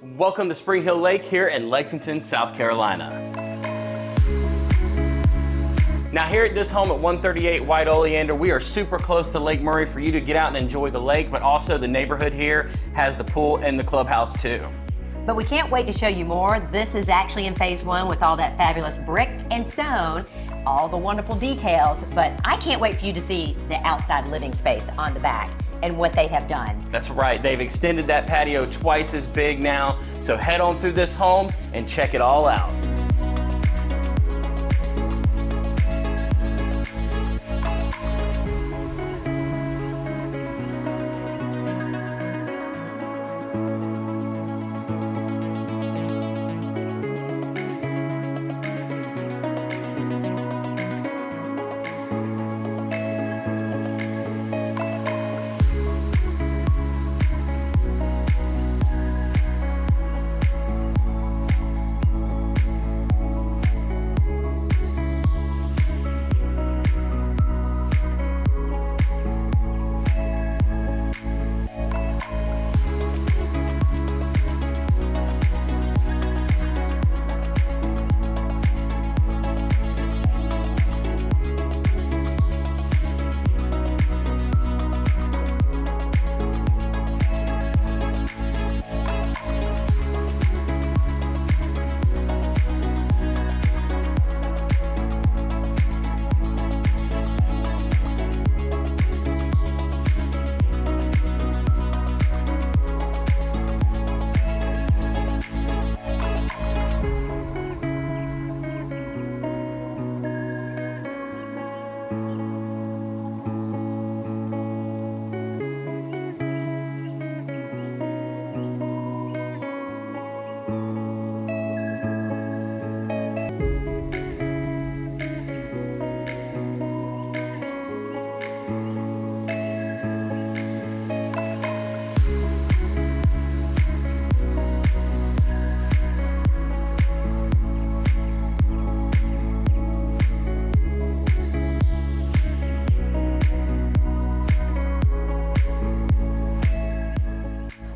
Welcome to SpringHill Lake here in Lexington, South Carolina. Now here at this home at 138 White Oleander, we are super close to Lake Murray for you to get out and enjoy the lake, but also the neighborhood here has the pool and the clubhouse too. But we can't wait to show you more. This is actually in phase one with all that fabulous brick and stone, all the wonderful details, but I can't wait for you to see the outside living space on the back and what they have done. That's right, they've extended that patio twice as big now, so head on through this home and check it all out.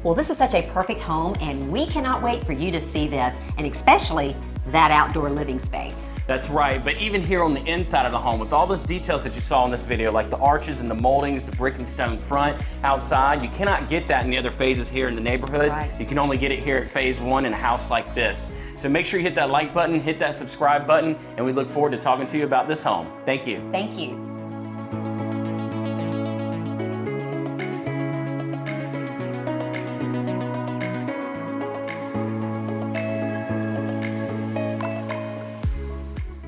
Well, this is such a perfect home, and we cannot wait for you to see this, and especially that outdoor living space. That's right, but even here on the inside of the home, with all those details that you saw in this video, like the arches and the moldings, the brick and stone front, outside, you cannot get that in the other phases here in the neighborhood. Right. You can only get it here at phase one in a house like this. So make sure you hit that like button, hit that subscribe button, and we look forward to talking to you about this home. Thank you. Thank you.